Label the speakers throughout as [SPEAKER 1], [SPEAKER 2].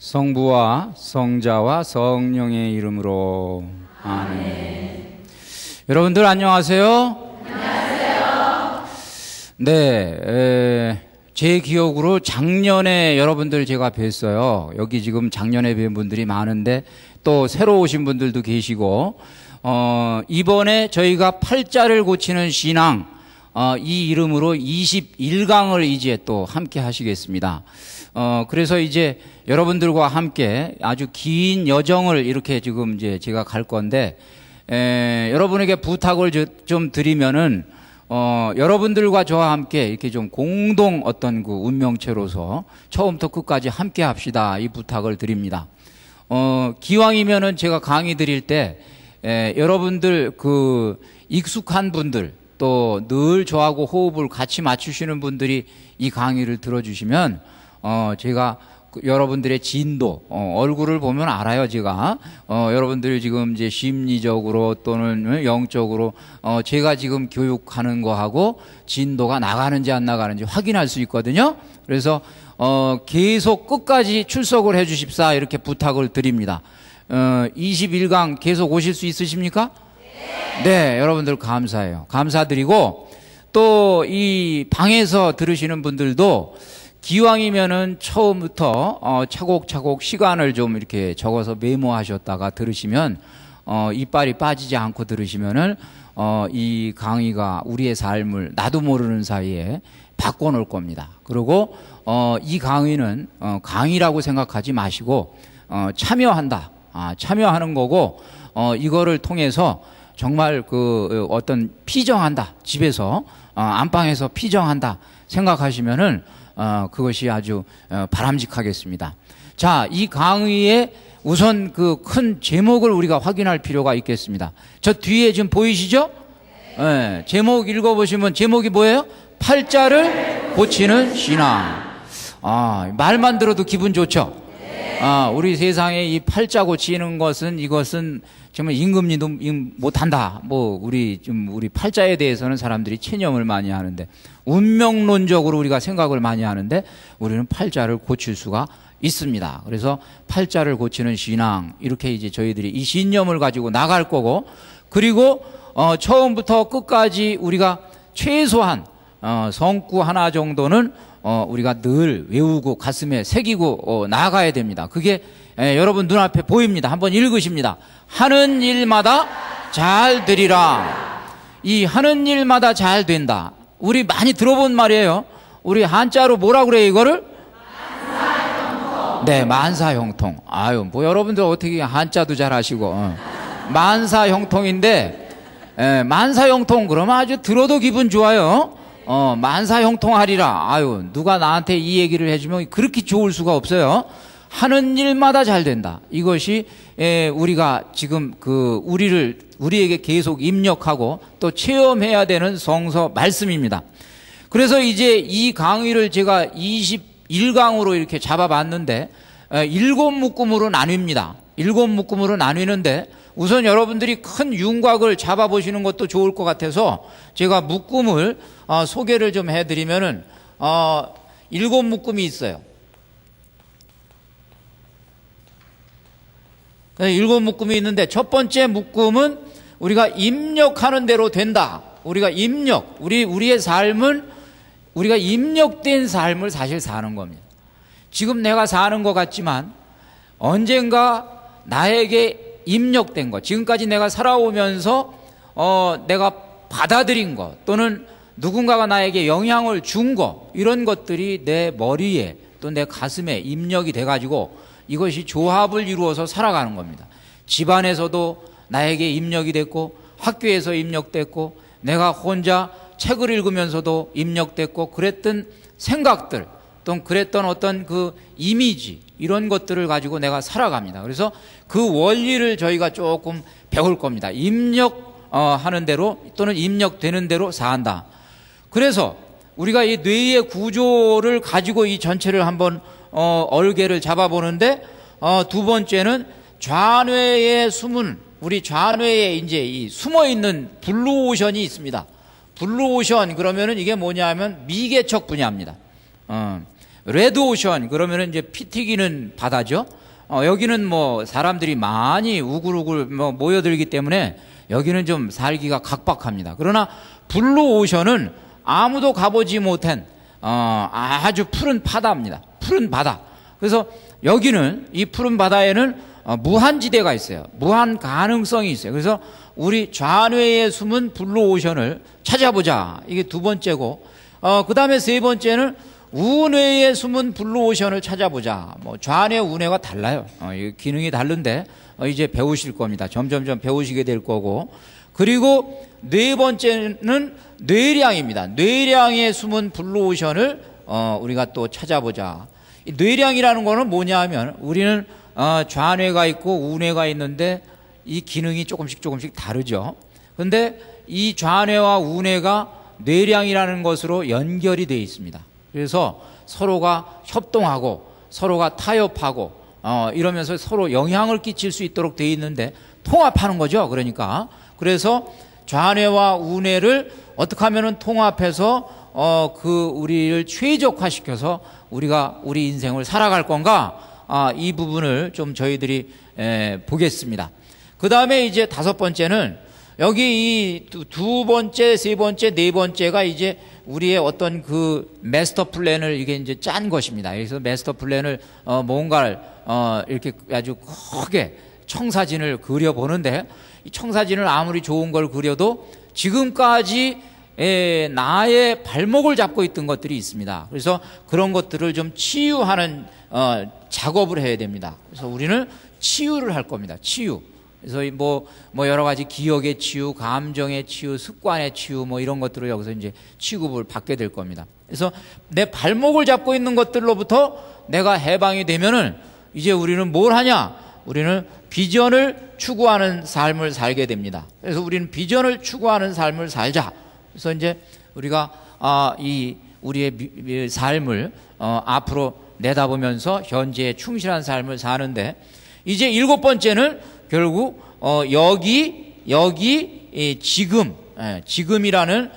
[SPEAKER 1] 성부와 성자와 성령의 이름으로 아멘. 여러분들 안녕하세요.
[SPEAKER 2] 안녕하세요.
[SPEAKER 1] 네, 제 기억으로 작년에 여러분들 제가 뵀어요. 여기 지금 작년에 뵌 분들이 많은데 또 새로 오신 분들도 계시고, 이번에 저희가 팔자를 고치는 신앙, 이 이름으로 21강을 이제 또 함께 하시겠습니다. 그래서 이제 여러분들과 함께 아주 긴 여정을 이렇게 지금 이제 제가 갈 건데, 여러분에게 부탁을 좀 드리면은, 여러분들과 저와 함께 이렇게 좀 공동 어떤 그 운명체로서 처음부터 끝까지 함께 합시다. 이 부탁을 드립니다. 기왕이면은 제가 강의 드릴 때, 여러분들 그 익숙한 분들, 또 늘 저하고 호흡을 같이 맞추시는 분들이 이 강의를 들어주시면, 제가 여러분들의 진도, 얼굴을 보면 알아요, 제가. 여러분들이 지금 이제 심리적으로 또는 영적으로, 제가 지금 교육하는 거하고 진도가 나가는지 안 나가는지 확인할 수 있거든요. 그래서, 계속 끝까지 출석을 해 주십사, 이렇게 부탁을 드립니다. 21강 계속 오실 수 있으십니까? 네, 여러분들 감사해요. 감사드리고, 또 이 방에서 들으시는 분들도 기왕이면은 처음부터 차곡차곡 시간을 좀 이렇게 적어서 메모하셨다가 들으시면 이빨이 빠지지 않고 들으시면은 이 강의가 우리의 삶을 나도 모르는 사이에 바꿔놓을 겁니다. 그리고 이 강의는 강의라고 생각하지 마시고 참여한다, 참여하는 거고, 이거를 통해서 정말 그 어떤 피정한다, 집에서 안방에서 피정한다 생각하시면은 그것이 아주 바람직하겠습니다. 자, 이 강의의 우선 그 큰 제목을 우리가 확인할 필요가 있겠습니다. 저 뒤에 지금 보이시죠? 네, 제목 읽어보시면 제목이 뭐예요? 팔자를 고치는 신앙. 말만 들어도 기분 좋죠? 우리 세상에 이 팔자 고치는 것은, 이것은 정말 임금님도 못한다. 우리 팔자에 대해서는 사람들이 체념을 많이 하는데, 운명론적으로 우리가 생각을 많이 하는데, 우리는 팔자를 고칠 수가 있습니다. 그래서 팔자를 고치는 신앙, 이렇게 이제 저희들이 이 신념을 가지고 나갈 거고, 그리고 처음부터 끝까지 우리가 최소한 성구 하나 정도는 우리가 늘 외우고 가슴에 새기고 나아가야 됩니다. 그게 여러분 눈앞에 보입니다. 한번 읽으십니다. 하는 일마다 잘 되리라. 이 하는 일마다 잘 된다, 우리 많이 들어본 말이에요. 우리 한자로 뭐라 그래요, 이거를? 만사형통. 네, 만사형통. 여러분들 어떻게 한자도 잘 하시고, 만사형통인데, 만사형통 그러면 아주 들어도 기분 좋아요. 만사형통하리라. 누가 나한테 이 얘기를 해주면 그렇게 좋을 수가 없어요. 하는 일마다 잘 된다. 이것이 우리가 지금 우리에게 계속 입력하고 또 체험해야 되는 성서 말씀입니다. 그래서 이제 이 강의를 제가 21강으로 이렇게 잡아봤는데, 7묶음으로 나뉩니다. 7묶음으로 나뉘는데, 우선 여러분들이 큰 윤곽을 잡아보시는 것도 좋을 것 같아서 제가 묶음을 소개를 좀 해드리면은 7묶음이 있어요. 7묶음이 있는데, 첫 번째 묶음은 우리가 입력하는 대로 된다. 우리가 우리의 삶은 우리가 입력된 삶을 사실 사는 겁니다. 지금 내가 사는 것 같지만 언젠가 나에게 입력된 것, 지금까지 내가 살아오면서 내가 받아들인 것, 또는 누군가가 나에게 영향을 준 것, 이런 것들이 내 머리에 또 내 가슴에 입력이 돼가지고 이것이 조합을 이루어서 살아가는 겁니다. 집안에서도 나에게 입력이 됐고, 학교에서 입력됐고, 내가 혼자 책을 읽으면서도 입력됐고, 그랬던 생각들, 또 그랬던 어떤 그 이미지, 이런 것들을 가지고 내가 살아갑니다. 그래서 그 원리를 저희가 조금 배울 겁니다. 입력하는 대로 또는 입력되는 대로 산다. 그래서 우리가 이 뇌의 구조를 가지고 이 전체를 한번 얼개를 잡아보는데, 두 번째는 좌뇌에 숨은, 우리 좌뇌에 이제 이 숨어있는 블루오션이 있습니다. 블루오션 그러면은 이게 뭐냐면 미개척 분야입니다. 레드 오션 그러면은 이제 피 튀기는 바다죠. 여기는 뭐 사람들이 많이 우글우글 모여들기 때문에 여기는 좀 살기가 각박합니다. 그러나 블루 오션은 아무도 가보지 못한 아주 푸른 바다입니다. 푸른 바다. 그래서 여기는 이 푸른 바다에는 무한지대가 있어요. 무한 가능성이 있어요. 그래서 우리 좌뇌에 숨은 블루 오션을 찾아보자. 이게 두 번째고, 그 다음에 세 번째는 우뇌에 숨은 블루 오션을 찾아보자. 뭐 좌뇌, 우뇌가 달라요. 기능이 다른데 이제 배우실 겁니다. 점점점 배우시게 될 거고. 그리고 네 번째는 뇌량입니다. 뇌량에 숨은 블루 오션을 우리가 또 찾아보자. 이 뇌량이라는 거는 뭐냐 하면 우리는 좌뇌가 있고 우뇌가 있는데 이 기능이 조금씩 다르죠. 그런데 이 좌뇌와 우뇌가 뇌량이라는 것으로 연결이 되어 있습니다. 그래서 서로가 협동하고 서로가 타협하고 이러면서 서로 영향을 끼칠 수 있도록 되어 있는데 통합하는 거죠. 그러니까 그래서 좌뇌와 우뇌를 어떻게 하면은 통합해서 우리를 최적화시켜서 우리가 우리 인생을 살아갈 건가? 이 부분을 좀 저희들이 보겠습니다. 그 다음에 이제 다섯 번째는 여기 이 두 번째, 세 번째, 네 번째가 이제 우리의 어떤 그 마스터 플랜을 이게 이제 짠 것입니다. 그래서 마스터 플랜을 뭔가를 이렇게 아주 크게 청사진을 그려보는데 이 청사진을 아무리 좋은 걸 그려도 지금까지 나의 발목을 잡고 있던 것들이 있습니다. 그래서 그런 것들을 좀 치유하는 작업을 해야 됩니다. 그래서 우리는 치유를 할 겁니다. 치유. 그래서 뭐 여러 가지 기억의 치유, 감정의 치유, 습관의 치유 뭐 이런 것들을 여기서 이제 취급을 받게 될 겁니다. 그래서 내 발목을 잡고 있는 것들로부터 내가 해방이 되면은 이제 우리는 뭘 하냐? 우리는 비전을 추구하는 삶을 살게 됩니다. 그래서 우리는 비전을 추구하는 삶을 살자. 그래서 이제 우리가 우리의 삶을 앞으로 내다보면서 현재에 충실한 삶을 사는데 이제 일곱 번째는 결국 여기 지금이라는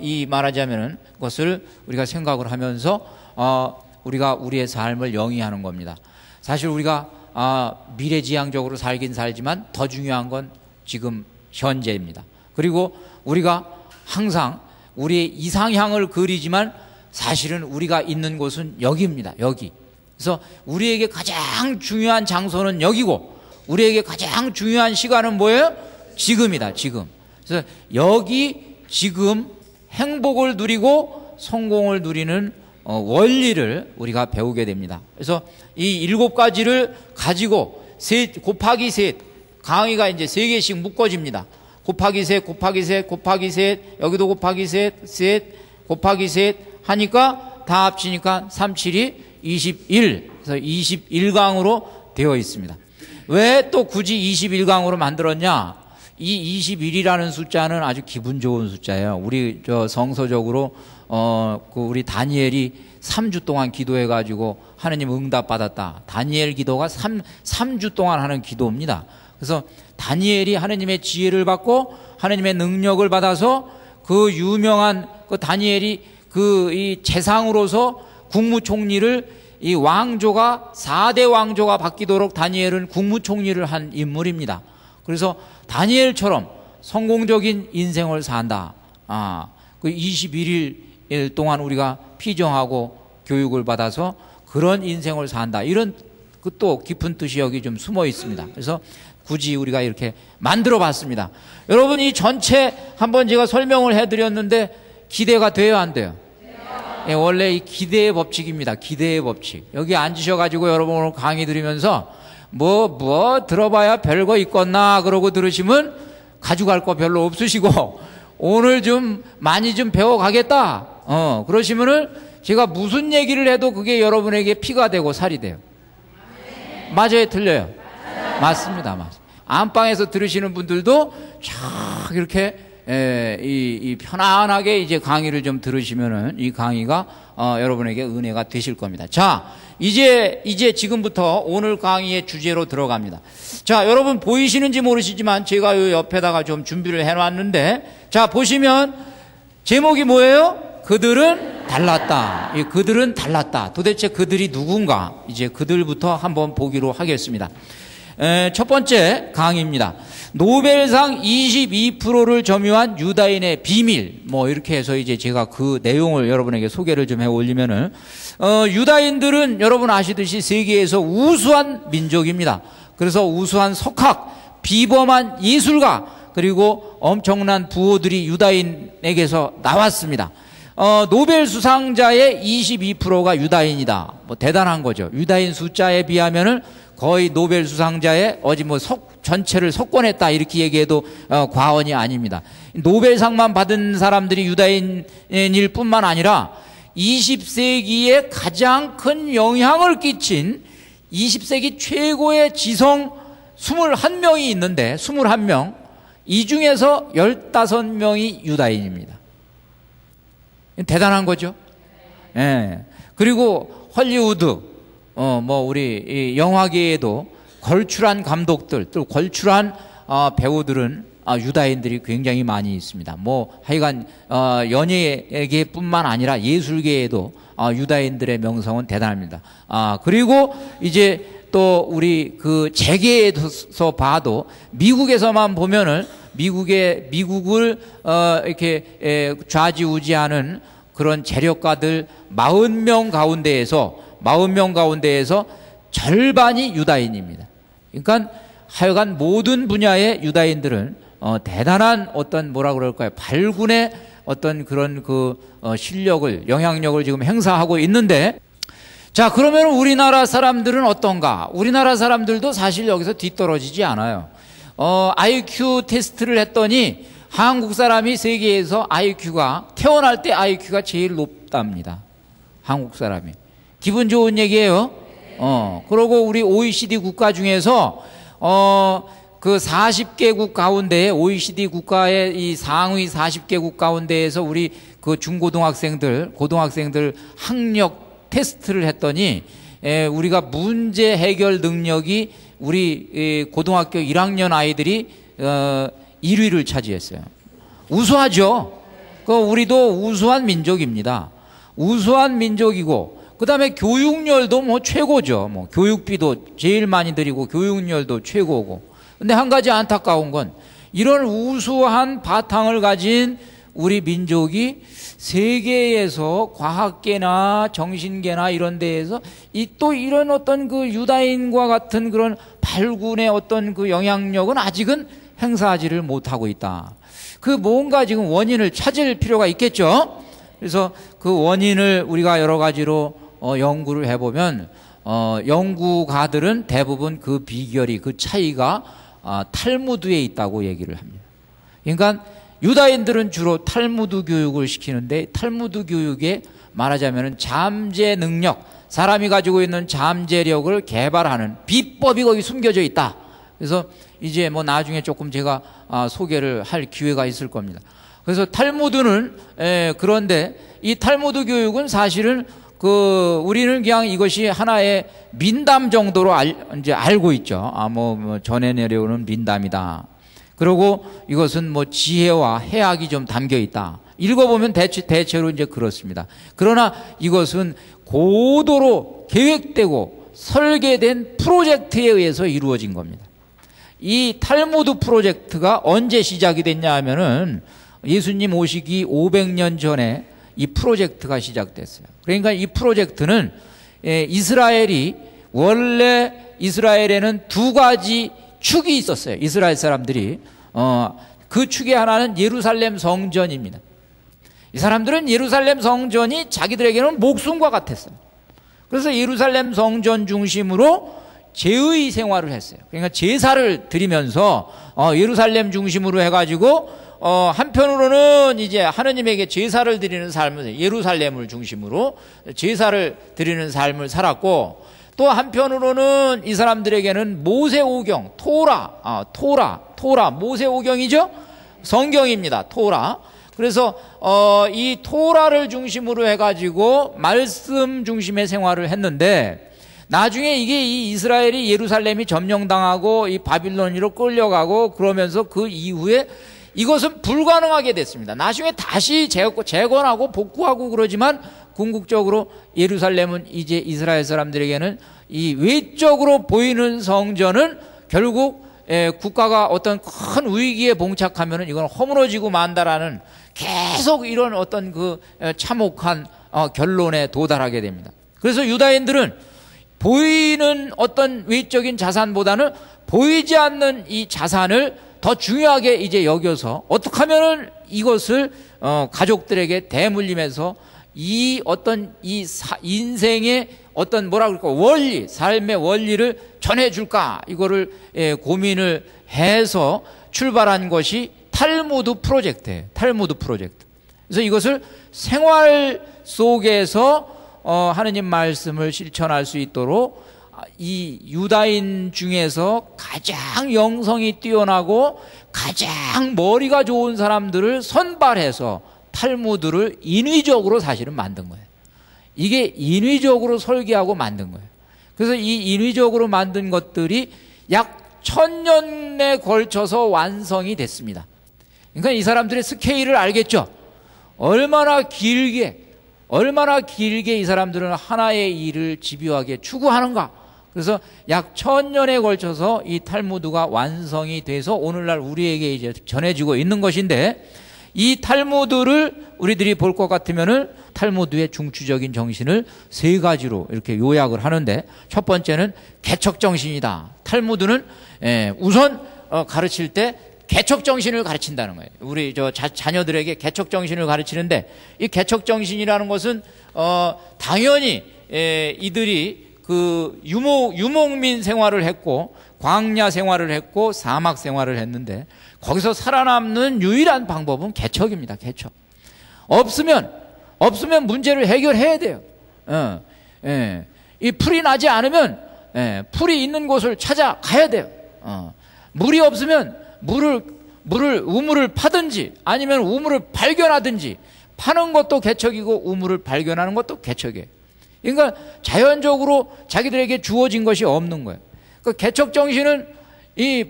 [SPEAKER 1] 이 말하자면은 것을 우리가 생각을 하면서 우리가 우리의 삶을 영위하는 겁니다. 사실 우리가 미래지향적으로 살긴 살지만 더 중요한 건 지금 현재입니다. 그리고 우리가 항상 우리의 이상향을 그리지만 사실은 우리가 있는 곳은 여기입니다. 여기. 그래서 우리에게 가장 중요한 장소는 여기고 우리에게 가장 중요한 시간은 뭐예요? 지금이다. 지금. 그래서 여기 지금 행복을 누리고 성공을 누리는 원리를 우리가 배우게 됩니다. 그래서 이 일곱 가지를 가지고 곱하기 셋 강의가 이제 세 개씩 묶어집니다. 곱하기 셋 곱하기 셋 곱하기 셋 여기도 곱하기 셋 곱하기 셋 하니까 다 합치니까 3, 7이 21. 그래서 21강으로 되어 있습니다. 왜 또 굳이 21강으로 만들었냐? 이 21이라는 숫자는 아주 기분 좋은 숫자예요. 우리 성서적으로 우리 다니엘이 3주 동안 기도해 가지고 하느님 응답 받았다. 다니엘 기도가 3주 동안 하는 기도입니다. 그래서 다니엘이 하느님의 지혜를 받고 하느님의 능력을 받아서 그 유명한 그 다니엘이 이 재상으로서 국무총리를 이 왕조가 4대 왕조가 바뀌도록 다니엘은 국무총리를 한 인물입니다. 그래서 다니엘처럼 성공적인 인생을 산다. 그 21일 동안 우리가 피정하고 교육을 받아서 그런 인생을 산다. 이런 그 또 깊은 뜻이 여기 좀 숨어 있습니다. 그래서 굳이 우리가 이렇게 만들어 봤습니다. 여러분 이 전체 한번 제가 설명을 해드렸는데 기대가 돼요, 안 돼요? 예, 원래 이 기대의 법칙입니다. 기대의 법칙. 여기 앉으셔가지고 여러분 오늘 강의 들으면서 뭐 들어봐야 별거 있겠나 그러고 들으시면 가져갈 거 별로 없으시고 오늘 좀 많이 좀 배워가겠다. 그러시면은 제가 무슨 얘기를 해도 그게 여러분에게 피가 되고 살이 돼요. 맞아요, 틀려요? 맞습니다, 맞습니다. 안방에서 들으시는 분들도 쫙 이렇게 이 편안하게 이제 강의를 좀 들으시면은 이 강의가 여러분에게 은혜가 되실 겁니다. 자, 이제 지금부터 오늘 강의의 주제로 들어갑니다. 자, 여러분 보이시는지 모르시지만 제가 이 옆에다가 좀 준비를 해놨는데, 자, 보시면 제목이 뭐예요? 그들은 달랐다. 이 그들은 달랐다. 도대체 그들이 누군가? 이제 그들부터 한번 보기로 하겠습니다. 첫 번째 강의입니다. 노벨상 22%를 점유한 유다인의 비밀. 뭐 이렇게 해서 이제 제가 그 내용을 여러분에게 소개를 좀 해 올리면은 유다인들은 여러분 아시듯이 세계에서 우수한 민족입니다. 그래서 우수한 석학, 비범한 예술가, 그리고 엄청난 부호들이 유다인에게서 나왔습니다. 노벨 수상자의 22%가 유다인이다. 뭐 대단한 거죠. 유다인 숫자에 비하면은 거의 노벨 수상자의 전체를 석권했다 이렇게 얘기해도 과언이 아닙니다. 노벨상만 받은 사람들이 유다인일 뿐만 아니라 20세기에 가장 큰 영향을 끼친 20세기 최고의 지성 21명이 있는데 21명, 이 중에서 15명이 유다인입니다. 대단한 거죠. 예. 그리고 헐리우드, 우리 이 영화계에도 걸출한 감독들, 또 걸출한 배우들은 유다인들이 굉장히 많이 있습니다. 하여간 연예계뿐만 아니라 예술계에도 유다인들의 명성은 대단합니다. 그리고 이제 또 우리 그 재계에서 봐도 미국에서만 보면은 미국을 이렇게 좌지우지하는 그런 재력가들 40명 가운데에서 절반이 유다인입니다. 그러니까 하여간 모든 분야의 유다인들은 대단한 어떤 발군의 어떤 그런 실력을, 영향력을 지금 행사하고 있는데, 자, 그러면 우리나라 사람들은 어떤가? 우리나라 사람들도 사실 여기서 뒤떨어지지 않아요. IQ 테스트를 했더니 한국 사람이 세계에서 태어날 때 IQ가 제일 높답니다. 한국 사람이. 기분 좋은 얘기예요. 그리고 우리 OECD 국가 중에서, 그 40개국 가운데, OECD 국가의 이 상위 40개국 가운데에서 우리 그 고등학생들 학력 테스트를 했더니, 우리가 문제 해결 능력이 우리 고등학교 1학년 아이들이 1위를 차지했어요. 우수하죠. 우리도 우수한 민족입니다. 우수한 민족이고, 그 다음에 교육열도 최고죠. 교육비도 제일 많이 드리고 교육열도 최고고. 근데 한 가지 안타까운 건 이런 우수한 바탕을 가진 우리 민족이 세계에서 과학계나 정신계나 이런 데에서 또 이런 어떤 그 유다인과 같은 그런 발군의 어떤 그 영향력은 아직은 행사하지를 못하고 있다. 뭔가 지금 원인을 찾을 필요가 있겠죠. 그래서 그 원인을 우리가 여러 가지로 연구를 해보면 연구가들은 대부분 그 비결이, 그 차이가 탈무드에 있다고 얘기를 합니다. 그러니까 유다인들은 주로 탈무드 교육을 시키는데, 탈무드 교육에 말하자면 잠재 능력, 사람이 가지고 있는 잠재력을 개발하는 비법이 거기 숨겨져 있다. 그래서 이제 나중에 조금 제가 소개를 할 기회가 있을 겁니다. 그래서 탈무드는, 그런데 이 탈무드 교육은 사실은 우리는 그냥 이것이 하나의 민담 정도로 이제 알고 있죠. 전해 내려오는 민담이다. 그리고 이것은 지혜와 해학이 좀 담겨 있다. 읽어보면 대체로 이제 그렇습니다. 그러나 이것은 고도로 계획되고 설계된 프로젝트에 의해서 이루어진 겁니다. 이 탈무드 프로젝트가 언제 시작이 됐냐 하면은 예수님 오시기 500년 전에 이 프로젝트가 시작됐어요. 그러니까 이 프로젝트는 원래 이스라엘에는 두 가지 축이 있었어요. 이스라엘 사람들이. 그 축의 하나는 예루살렘 성전입니다. 이 사람들은 예루살렘 성전이 자기들에게는 목숨과 같았어요. 그래서 예루살렘 성전 중심으로 제의 생활을 했어요. 그러니까 제사를 드리면서 예루살렘 중심으로 해가지고 한편으로는 이제 하느님에게 제사를 드리는 삶을, 예루살렘을 중심으로 제사를 드리는 삶을 살았고, 또 한편으로는 이 사람들에게는 모세오경, 토라, 모세오경이죠? 성경입니다. 토라. 그래서 이 토라를 중심으로 해가지고 말씀 중심의 생활을 했는데, 나중에 이 이스라엘이 예루살렘이 점령당하고 이 바빌론으로 끌려가고 그러면서 그 이후에 이것은 불가능하게 됐습니다. 나중에 다시 재건하고 복구하고 그러지만 궁극적으로 예루살렘은 이제 이스라엘 사람들에게는 이 외적으로 보이는 성전은 결국 국가가 어떤 큰 위기에 봉착하면은 이건 허물어지고 만다라는 계속 이런 어떤 그 참혹한 결론에 도달하게 됩니다. 그래서 유다인들은 보이는 어떤 외적인 자산보다는 보이지 않는 이 자산을 더 중요하게 이제 여겨서 어떻게 하면은 이것을 가족들에게 대물림해서 이 어떤 인생의 어떤 뭐라 그럴까 원리, 삶의 원리를 전해줄까 이거를 고민을 해서 출발한 것이 탈무드 프로젝트예요. 탈무드 프로젝트. 그래서 이것을 생활 속에서 하느님 말씀을 실천할 수 있도록 이 유다인 중에서 가장 영성이 뛰어나고 가장 머리가 좋은 사람들을 선발해서 탈무드를 인위적으로 사실은 만든 거예요. 이게 인위적으로 설계하고 만든 거예요. 그래서 이 인위적으로 만든 것들이 약 1000년에 걸쳐서 완성이 됐습니다. 그러니까 이 사람들의 스케일을 알겠죠? 얼마나 길게 이 사람들은 하나의 일을 집요하게 추구하는가. 그래서 약 1000년에 걸쳐서 이 탈무드가 완성이 돼서 오늘날 우리에게 이제 전해지고 있는 것인데, 이 탈무드를 우리들이 볼 것 같으면은 탈무드의 중추적인 정신을 세 가지로 이렇게 요약을 하는데, 첫 번째는 개척 정신이다. 탈무드는 우선 가르칠 때 개척 정신을 가르친다는 거예요. 우리 자녀들에게 개척 정신을 가르치는데, 이 개척 정신이라는 것은 당연히 이들이 그 유목민 생활을 했고 광야 생활을 했고 사막 생활을 했는데, 거기서 살아남는 유일한 방법은 개척입니다. 개척. 없으면 문제를 해결해야 돼요. 이 풀이 나지 않으면 풀이 있는 곳을 찾아가야 돼요. 물이 없으면 우물을 파든지 아니면 우물을 발견하든지, 파는 것도 개척이고 우물을 발견하는 것도 개척이에요. 그러니까 자연적으로 자기들에게 주어진 것이 없는 거예요. 그 개척 정신은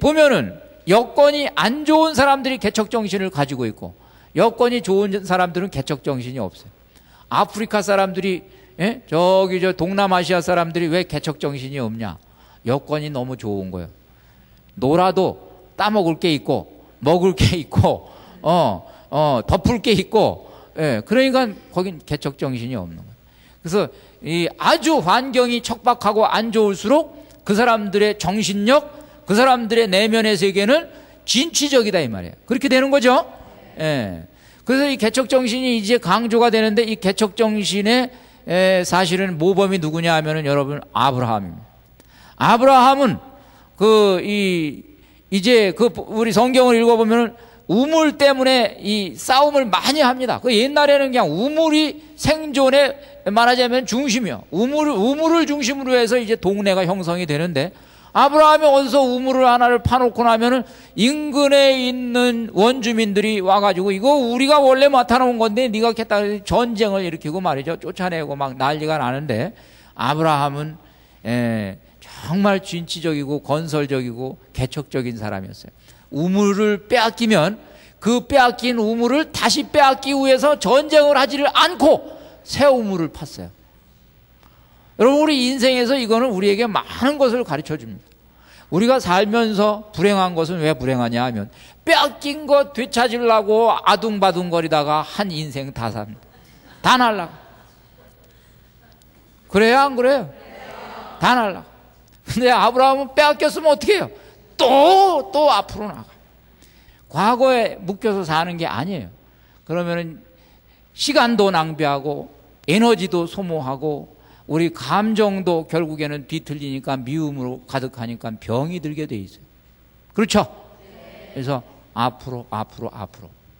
[SPEAKER 1] 보면은 여건이 안 좋은 사람들이 개척 정신을 가지고 있고, 여건이 좋은 사람들은 개척 정신이 없어요. 아프리카 사람들이 저기 동남아시아 사람들이 왜 개척 정신이 없냐? 여건이 너무 좋은 거예요. 놀아도 따먹을 게 있고 먹을 게 있고 덮을 게 있고, 그러니까 거긴 개척 정신이 없는 거예요. 그래서 이 아주 환경이 척박하고 안 좋을수록 그 사람들의 정신력, 그 사람들의 내면의 세계는 진취적이다 이 말이에요. 그렇게 되는 거죠. 그래서 이 개척 정신이 이제 강조가 되는데, 이 개척 정신의 사실은 모범이 누구냐 하면은 여러분 아브라함입니다. 아브라함은 이제 우리 성경을 읽어보면은 우물 때문에 이 싸움을 많이 합니다. 그 옛날에는 그냥 우물이 생존의 말하자면 중심이요. 우물을 중심으로 해서 이제 동네가 형성이 되는데, 아브라함이 어디서 우물을 하나를 파놓고 나면은 인근에 있는 원주민들이 와가지고 이거 우리가 원래 맡아놓은 건데 네가 했다 전쟁을 일으키고 말이죠. 쫓아내고 막 난리가 나는데, 아브라함은 정말 진취적이고 건설적이고 개척적인 사람이었어요. 우물을 빼앗기면 그 빼앗긴 우물을 다시 빼앗기 위해서 전쟁을 하지를 않고 새 우물을 팠어요. 여러분, 우리 인생에서 이거는 우리에게 많은 것을 가르쳐 줍니다. 우리가 살면서 불행한 것은 왜 불행하냐 하면 빼앗긴 것 되찾으려고 아둥바둥거리다가 한 인생 다 삽니다. 다 날라가. 그래요, 안 그래요? 다 날라가. 근데 아브라함은 빼앗겼으면 어떻게 해요? 또 앞으로 나가. 과거에 묶여서 사는 게 아니에요. 그러면은 시간도 낭비하고 에너지도 소모하고 우리 감정도 결국에는 뒤틀리니까 미움으로 가득하니까 병이 들게 돼 있어요. 그렇죠? 그래서 앞으로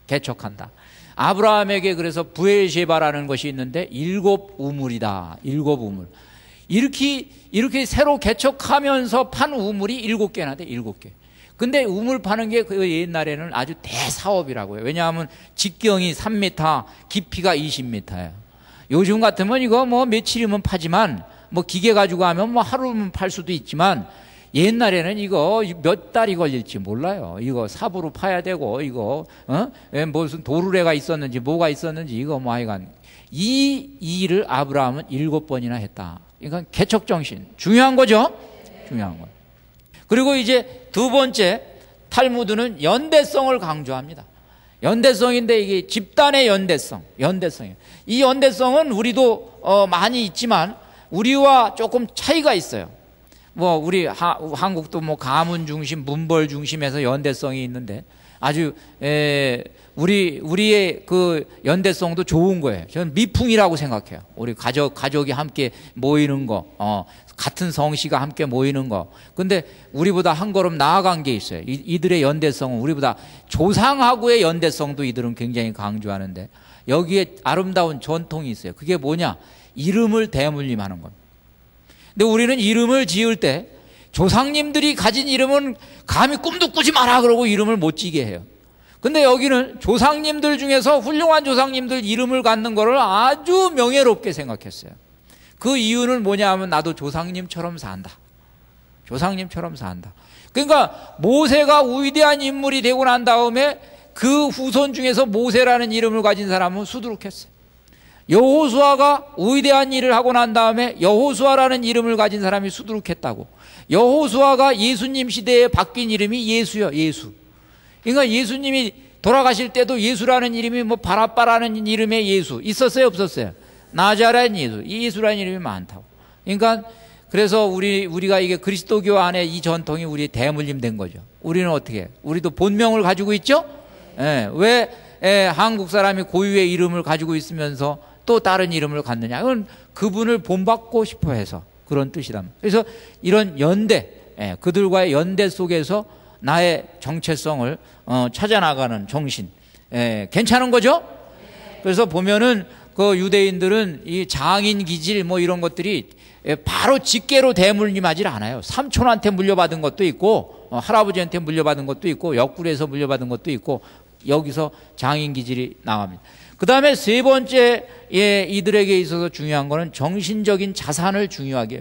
[SPEAKER 1] 개척한다. 아브라함에게 그래서 부엘셰바라는 것이 있는데 7 우물이다. 7 우물. 이렇게 새로 개척하면서 판 우물이 7개나 돼. 7개. 근데 우물 파는 게 그 옛날에는 아주 대사업이라고요. 왜냐하면 직경이 3m, 깊이가 20m예요. 요즘 같으면 이거 뭐 며칠이면 파지만, 뭐 기계 가지고 하면 뭐 하루면 팔 수도 있지만, 옛날에는 이거 몇 달이 걸릴지 몰라요. 이거 삽으로 파야 되고, 이거, 무슨 도르래가 있었는지, 뭐가 있었는지, 이거 뭐 하여간. 이 일을 아브라함은 7번이나 했다. 그러니까 개척정신. 중요한 거죠? 중요한 거. 그리고 이제 두 번째, 탈무드는 연대성을 강조합니다. 연대성인데 이게 집단의 연대성이에요. 이 연대성은 우리도 많이 있지만 우리와 조금 차이가 있어요. 뭐 우리 한국도 뭐 가문 중심, 문벌 중심에서 연대성이 있는데 아주 우리의 그 연대성도 좋은 거예요. 저는 미풍이라고 생각해요. 우리 가족이 함께 모이는 거, 같은 성씨가 함께 모이는 거. 근데 우리보다 한 걸음 나아간 게 있어요. 이들의 연대성은 우리보다 조상하고의 연대성도 이들은 굉장히 강조하는데 여기에 아름다운 전통이 있어요. 그게 뭐냐? 이름을 대물림하는 겁니다. 근데 우리는 이름을 지을 때 조상님들이 가진 이름은 감히 꿈도 꾸지 마라 그러고 이름을 못 지게 해요. 근데 여기는 조상님들 중에서 훌륭한 조상님들 이름을 갖는 거를 아주 명예롭게 생각했어요. 그 이유는 뭐냐 하면 나도 조상님처럼 산다. 조상님처럼 산다. 그러니까 모세가 위대한 인물이 되고 난 다음에 그 후손 중에서 모세라는 이름을 가진 사람은 수두룩했어요. 여호수아가 위대한 일을 하고 난 다음에 여호수아라는 이름을 가진 사람이 수두룩했다고. 여호수아가 예수님 시대에 바뀐 이름이 예수요, 예수. 그러니까 예수님이 돌아가실 때도 예수라는 이름이 뭐 바라빠라는 이름의 예수 있었어요, 없었어요? 나자렛 예수, 이 예수라는 이름이 많다고. 그러니까 그래서 우리가 이게 그리스도교 안에 이 전통이 우리 대물림 된 거죠. 우리는 어떻게? 우리도 본명을 가지고 있죠? 왜 한국 사람이 고유의 이름을 가지고 있으면서 또 다른 이름을 갖느냐? 그건 그분을 본받고 싶어 해서 그런 뜻이다. 그래서 이런 연대, 그들과의 연대 속에서 나의 정체성을 찾아나가는 정신, 괜찮은 거죠? 그래서 보면은 그 유대인들은 이 장인 기질 뭐 이런 것들이 바로 직계로 대물림하지 않아요. 삼촌한테 물려받은 것도 있고 할아버지한테 물려받은 것도 있고 옆구리에서 물려받은 것도 있고 여기서 장인 기질이 나갑니다. 그 다음에 세 번째 이들에게 있어서 중요한 거는 정신적인 자산을 중요하게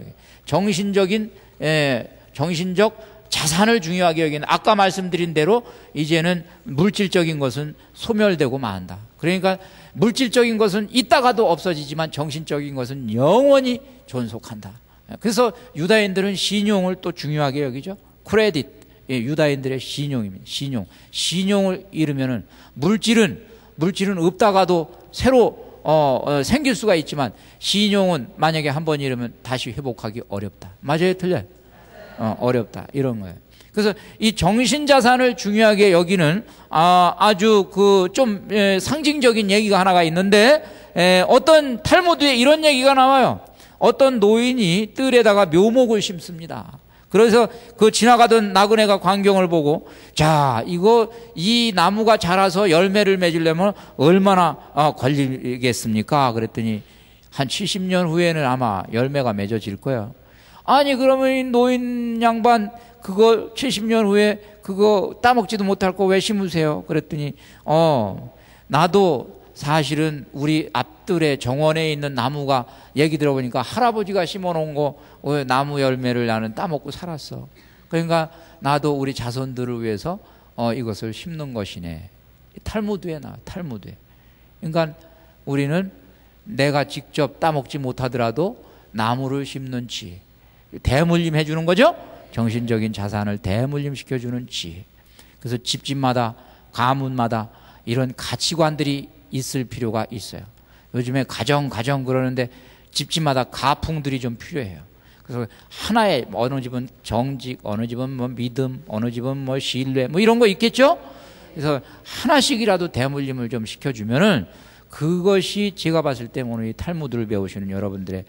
[SPEAKER 1] 여겨요. 정신적 자산을 중요하게 여기는 아까 말씀드린 대로 이제는 물질적인 것은 소멸되고 만다. 그러니까 물질적인 것은 있다가도 없어지지만 정신적인 것은 영원히 존속한다. 그래서 유다인들은 신용을 또 중요하게 여기죠. 크레딧, 유다인들의 신용입니다. 신용을 잃으면은 물질은 없다가도 새로 생길 수가 있지만 신용은 만약에 한번 잃으면 다시 회복하기 어렵다. 맞아요, 틀려요? 어렵다, 이런 거예요. 그래서 이 정신자산을 중요하게 여기는 아주 그 좀 상징적인 얘기가 하나가 있는데 어떤 탈무드에 이런 얘기가 나와요. 어떤 노인이 뜰에다가 묘목을 심습니다. 그래서 그 지나가던 나그네가 광경을 보고 자, 이 나무가 자라서 열매를 맺으려면 얼마나 걸리겠습니까? 그랬더니 한 70년 후에는 아마 열매가 맺어질 거예요. 아니 그러면 이 노인 양반 그거 70년 후에 그거 따먹지도 못할 거 왜 심으세요? 그랬더니 나도 사실은 우리 앞뜰에 정원에 있는 나무가 얘기 들어보니까 할아버지가 심어놓은 거 나무 열매를 나는 따먹고 살았어. 그러니까 나도 우리 자손들을 위해서 이것을 심는 것이네. 탈무드에 나와, 탈무드에. 그러니까 우리는 내가 직접 따먹지 못하더라도 나무를 심는 지혜, 대물림 해주는 거죠. 정신적인 자산을 대물림 시켜주는 지혜. 그래서 집집마다 가문마다 이런 가치관들이 있을 필요가 있어요. 요즘에 가정 그러는데 집집마다 가풍들이 좀 필요해요. 그래서 하나의 어느 집은 정직, 어느 집은 뭐 믿음, 어느 집은 뭐 신뢰, 뭐 이런 거 있겠죠. 그래서 하나씩이라도 대물림을 좀 시켜주면은 그것이 제가 봤을 때 오늘 이 탈무드를 배우시는 여러분들의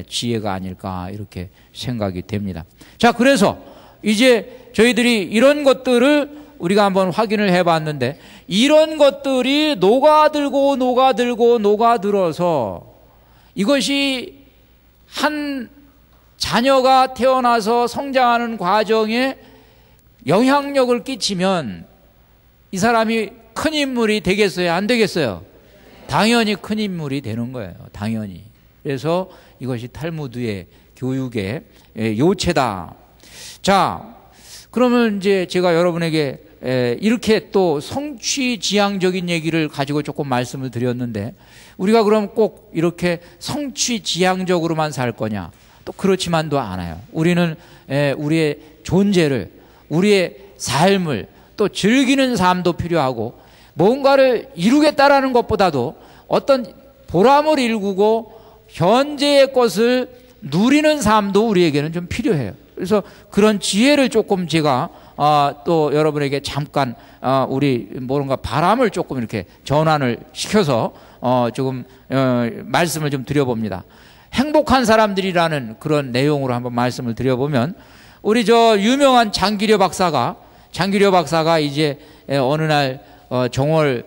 [SPEAKER 1] 지혜가 아닐까 이렇게 생각이 됩니다. 자, 그래서 이제 저희들이 이런 것들을 우리가 한번 확인을 해봤는데 이런 것들이 녹아들어서 이것이 한 자녀가 태어나서 성장하는 과정에 영향력을 끼치면 이 사람이 큰 인물이 되겠어요? 안 되겠어요? 당연히 큰 인물이 되는 거예요. 당연히. 그래서 이것이 탈무드의 교육의 요체다. 자, 그러면 이제 제가 여러분에게 이렇게 또 성취지향적인 얘기를 가지고 조금 말씀을 드렸는데, 우리가 그럼 꼭 이렇게 성취지향적으로만 살 거냐? 또 그렇지만도 않아요. 우리는 우리의 존재를, 우리의 삶을 또 즐기는 삶도 필요하고, 뭔가를 이루겠다라는 것보다도 어떤 보람을 일구고 현재의 것을 누리는 삶도 우리에게는 좀 필요해요. 그래서 그런 지혜를 조금 제가 또 여러분에게 잠깐 우리 뭔가 바람을 조금 이렇게 전환을 시켜서 조금 말씀을 좀 드려봅니다. 행복한 사람들이라는 그런 내용으로 한번 말씀을 드려보면, 우리 저 유명한 장기려 박사가 이제 어느 날 정월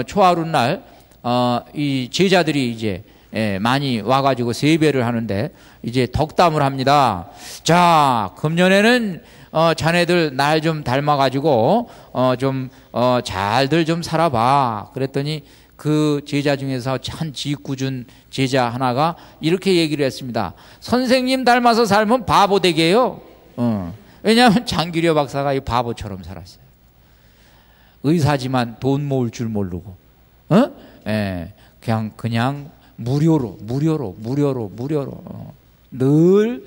[SPEAKER 1] 초하루 날 이 제자들이 이제 많이 와가지고 세배를 하는데 이제 덕담을 합니다. 자, 금년에는 자네들 날 좀 닮아가지고 좀 잘들 좀 살아봐. 그랬더니 그 제자 중에서 한 지구준 제자 하나가 이렇게 얘기를 했습니다. 선생님 닮아서 살면 바보 되게요. 왜냐하면 장기려 박사가 이 바보처럼 살았어요. 의사지만 돈 모을 줄 모르고, 그냥 무료로 늘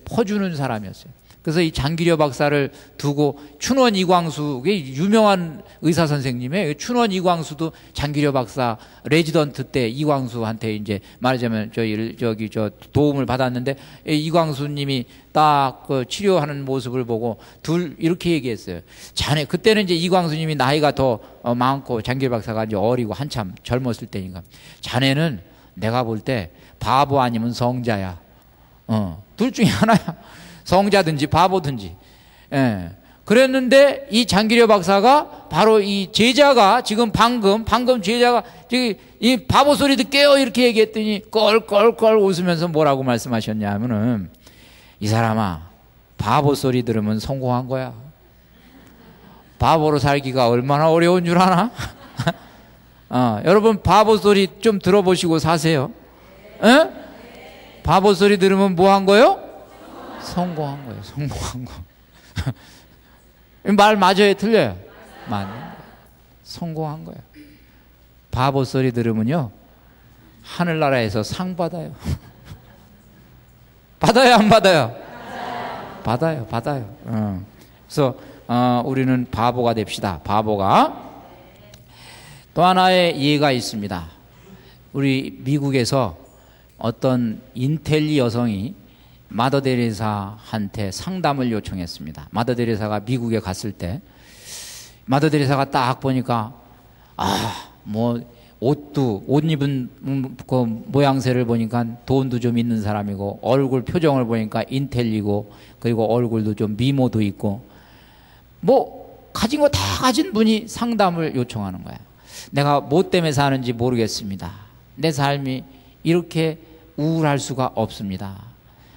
[SPEAKER 1] 퍼주는 사람이었어요. 그래서 이 장기려 박사를 두고 춘원 이광수, 유명한 의사 선생님의 춘원 이광수도 장기려 박사 레지던트 때 이광수한테 이제 말하자면 저 도움을 받았는데, 이광수님이 딱 그 치료하는 모습을 보고 둘 이렇게 얘기했어요. 자네, 그때는 이제 이광수님이 나이가 더 많고 장기려 박사가 이제 어리고 한참 젊었을 때니까, 자네는 내가 볼 때 바보 아니면 성자야. 둘 중에 하나야. 성자든지 바보든지. 그랬는데 이 장기려 박사가 바로 이 제자가 지금 방금 제자가 이 바보 소리 듣게요 이렇게 얘기했더니 껄껄껄 웃으면서 뭐라고 말씀하셨냐 하면은, 이 사람아, 바보 소리 들으면 성공한 거야. 바보로 살기가 얼마나 어려운 줄 아나? 여러분 바보 소리 좀 들어보시고 사세요. 바보 소리 들으면 뭐 한 거요? 성공한 거예요. 성공한 거. 말 맞아요? 틀려요? 맞는 거예요. 성공한 거예요. 바보 소리 들으면요, 하늘나라에서 상 받아요. 받아요, 안 받아요? 받아요. 그래서 우리는 바보가 됩시다. 바보가. 또 하나의 예가 있습니다. 우리 미국에서 어떤 인텔리 여성이 마더 데레사한테 상담을 요청했습니다. 마더 데레사가 미국에 갔을 때 마더 데레사가 딱 보니까 옷 입은 그 모양새를 보니까 돈도 좀 있는 사람이고, 얼굴 표정을 보니까 인텔리고, 그리고 얼굴도 좀 미모도 있고, 뭐 가진 거 다 가진 분이 상담을 요청하는 거야. 내가 뭐 때문에 사는지 모르겠습니다. 내 삶이 이렇게 우울할 수가 없습니다.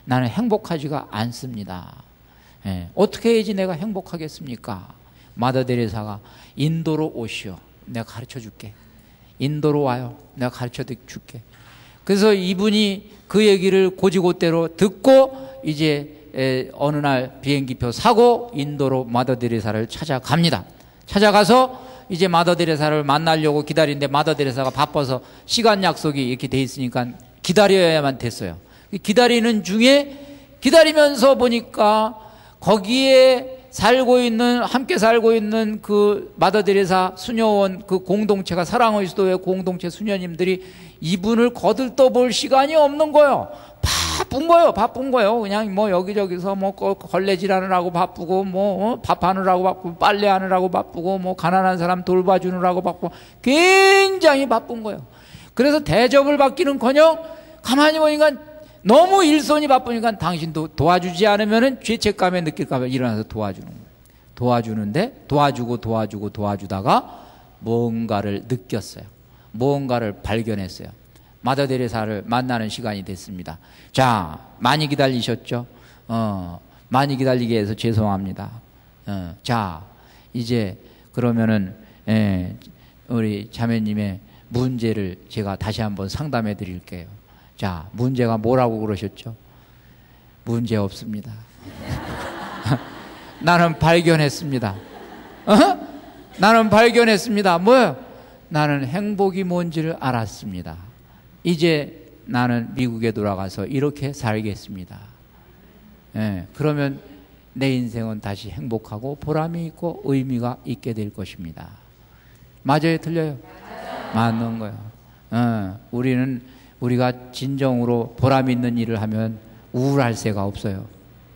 [SPEAKER 1] 나는 행복하지가 않습니다. 어떻게 해야지 내가 행복하겠습니까? 마더 데레사가 인도로 오시오. 내가 가르쳐 줄게. 인도로 와요. 내가 가르쳐 줄게. 그래서 이분이 그 얘기를 고지고대로 듣고 이제 어느 날 비행기표 사고 인도로 마더 데레사를 찾아갑니다. 찾아가서 이제 마더 데레사를 만나려고 기다리는데 마더 데레사가 바빠서 시간 약속이 이렇게 돼 있으니까 기다려야만 됐어요. 기다리는 중에 기다리면서 보니까 거기에 함께 살고 있는 그 마더 데레사 수녀원 그 공동체가, 사랑의 수도의 공동체 수녀님들이 이분을 거들떠볼 시간이 없는 거예요. 바쁜 거예요. 그냥 뭐 여기저기서 뭐 걸레질하느라고 바쁘고, 뭐 밥하느라고 바쁘고, 빨래하느라고 바쁘고, 뭐 가난한 사람 돌봐주느라고 바쁘고, 굉장히 바쁜 거예요. 그래서 대접을 받기는커녕 가만히 보니까 너무 일손이 바쁘니까 당신도 도와주지 않으면은 죄책감에 느낄까봐 일어나서 도와주는 거예요. 도와주는데 도와주다가 뭔가를 느꼈어요. 뭔가를 발견했어요. 마더 데레사를 만나는 시간이 됐습니다. 자, 많이 기다리셨죠? 많이 기다리게 해서 죄송합니다. 자, 이제 그러면은 우리 자매님의 문제를 제가 다시 한번 상담해 드릴게요. 자, 문제가 뭐라고 그러셨죠? 문제 없습니다. 나는 발견했습니다. 나는 발견했습니다. 뭐요? 나는 행복이 뭔지를 알았습니다. 이제 나는 미국에 돌아가서 이렇게 살겠습니다. 그러면 내 인생은 다시 행복하고 보람이 있고 의미가 있게 될 것입니다. 맞아요? 틀려요? 맞는 거예요. 우리가 진정으로 보람 있는 일을 하면 우울할 새가 없어요.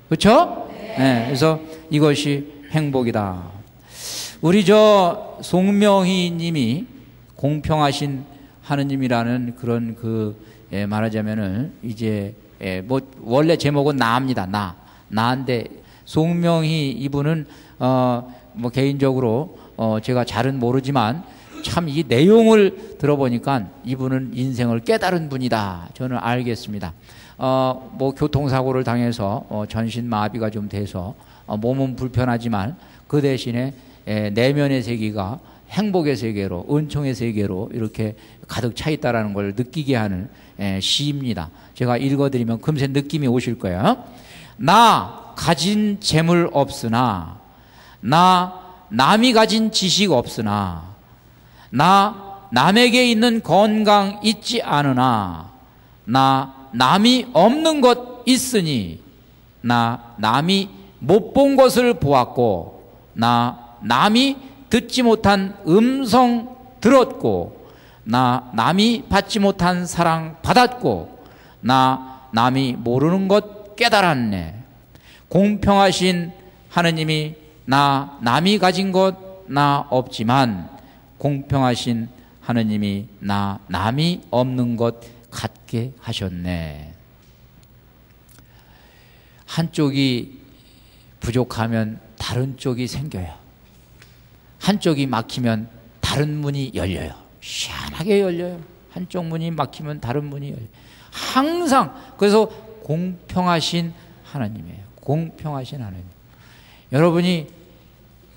[SPEAKER 1] 그렇죠? 그래서 이것이 행복이다. 우리 송명희 님이 공평하신 하느님이라는 그런 말하자면은 이제 뭐 원래 제목은 나입니다. 나인데 송명희 이분은 뭐 개인적으로 제가 잘은 모르지만 참 이 내용을 들어보니까 이분은 인생을 깨달은 분이다. 저는 알겠습니다. 뭐 교통사고를 당해서 전신마비가 좀 돼서 몸은 불편하지만 그 대신에 내면의 세계가 행복의 세계로, 은총의 세계로 이렇게 가득 차 있다라는 걸 느끼게 하는 시입니다. 제가 읽어드리면 금세 느낌이 오실 거예요. 나 가진 재물 없으나, 나 남이 가진 지식 없으나, 나 남에게 있는 건강 있지 않으나, 나 남이 없는 것 있으니, 나 남이 못 본 것을 보았고, 나 남이 듣지 못한 음성 들었고, 나 남이 받지 못한 사랑 받았고, 나 남이 모르는 것 깨달았네. 공평하신 하느님이 남이 가진 것 나 없지만 공평하신 하느님이 남이 없는 것 갖게 하셨네. 한쪽이 부족하면 다른 쪽이 생겨요. 한쪽이 막히면 다른 문이 열려요. 시원하게 열려요. 한쪽 문이 막히면 다른 문이 열려요. 항상. 그래서 공평하신 하나님이에요. 공평하신 하나님. 여러분이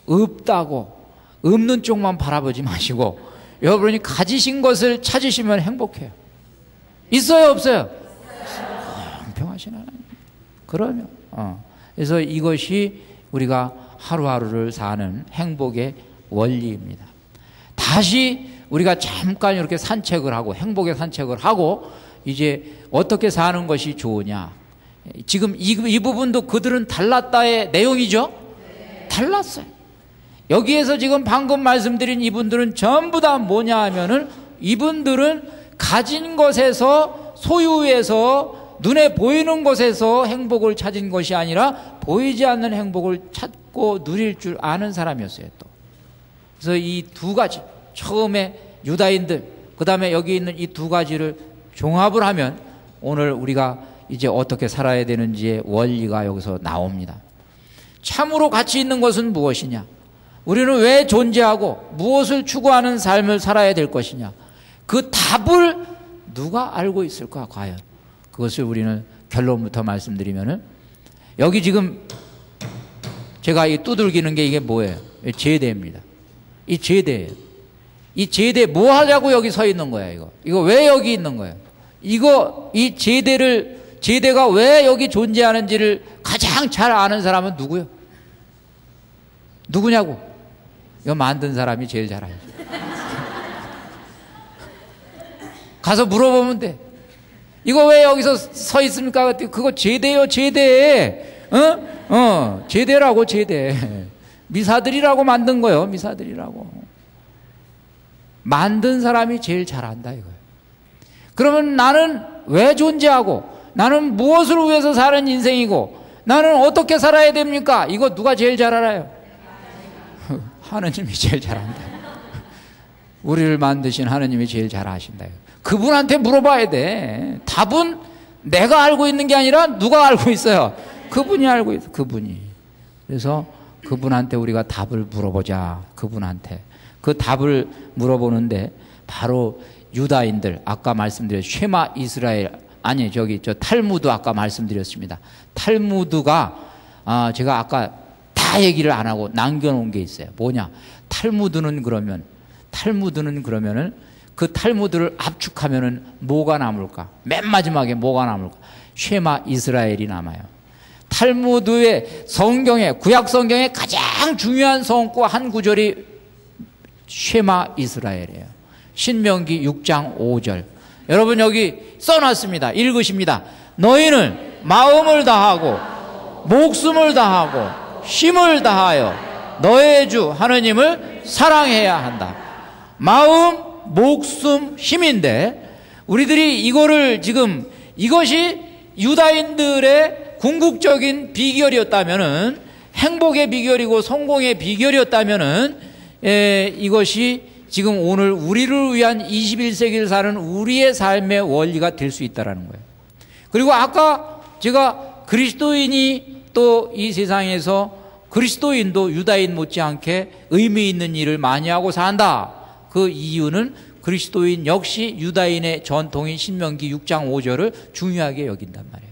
[SPEAKER 1] 없다고 없는 쪽만 바라보지 마시고 여러분이 가지신 것을 찾으시면 행복해요. 있어요, 없어요? 공평하신 하나님. 그러면 그래서 이것이 우리가 하루하루를 사는 행복의 원리입니다. 다시 우리가 잠깐 이렇게 산책을 하고 행복의 산책을 하고 이제 어떻게 사는 것이 좋으냐. 지금 이 부분도 그들은 달랐다의 내용이죠. 달랐어요. 여기에서 지금 방금 말씀드린 이분들은 전부 다 뭐냐 하면은 이분들은 가진 것에서 소유에서 눈에 보이는 것에서 행복을 찾은 것이 아니라 보이지 않는 행복을 찾고 누릴 줄 아는 사람이었어요. 또 그래서 이 두 가지, 처음에 유다인들, 그 다음에 여기 있는 이 두 가지를 종합을 하면 오늘 우리가 이제 어떻게 살아야 되는지의 원리가 여기서 나옵니다. 참으로 가치 있는 것은 무엇이냐? 우리는 왜 존재하고 무엇을 추구하는 삶을 살아야 될 것이냐? 그 답을 누가 알고 있을까 과연? 그것을 우리는 결론부터 말씀드리면은 여기 지금 제가 이 두들기는 게 이게 뭐예요? 제대입니다. 이 제대예요. 이 제대 뭐 하자고 여기 서 있는 거야, 이거 왜 여기 있는 거예요? 이 제대가 왜 여기 존재하는지를 가장 잘 아는 사람은 누구요? 누구냐고? 이거 만든 사람이 제일 잘 알죠. 가서 물어보면 돼. 이거 왜 여기서 서 있습니까? 그거 제대요, 제대. 제대라고, 제대. 미사들이라고 만든 거예요, 미사들이라고. 만든 사람이 제일 잘 안다, 이거예요. 그러면 나는 왜 존재하고, 나는 무엇을 위해서 사는 인생이고, 나는 어떻게 살아야 됩니까? 이거 누가 제일 잘 알아요? 하느님이 제일 잘 안다. 우리를 만드신 하느님이 제일 잘 아신다. 그분한테 물어봐야 돼. 답은 내가 알고 있는 게 아니라 누가 알고 있어요? 그분이 알고 있어. 그분이. 그래서 그분한테 우리가 답을 물어보자. 그분한테. 그 답을 물어보는데 바로 유다인들, 아까 말씀드렸 쉐마 이스라엘, 아니 저 탈무드 아까 말씀드렸습니다. 탈무드가 제가 아까 다 얘기를 안 하고 남겨놓은 게 있어요. 뭐냐? 탈무드는 그러면은 그 탈무드를 압축하면은 뭐가 남을까? 맨 마지막에 뭐가 남을까? 쉐마 이스라엘이 남아요. 탈무드의 성경에, 구약 성경에 가장 중요한 성구 한 구절이 쉐마 이스라엘이에요. 신명기 6장 5절. 여러분 여기 써놨습니다. 읽으십니다. 너희는 마음을 다하고 목숨을 다하고 힘을 다하여 너의 주 하느님을 사랑해야 한다. 마음, 목숨, 힘인데 우리들이 이거를 지금 이것이 유다인들의 궁극적인 비결이었다면은, 행복의 비결이고 성공의 비결이었다면은, 이것이 지금 오늘 우리를 위한 21세기를 사는 우리의 삶의 원리가 될 수 있다는 거예요. 그리고 아까 제가 그리스도인이 또 이 세상에서 그리스도인도 유다인 못지않게 의미 있는 일을 많이 하고 산다. 그 이유는 그리스도인 역시 유다인의 전통인 신명기 6장 5절을 중요하게 여긴단 말이에요.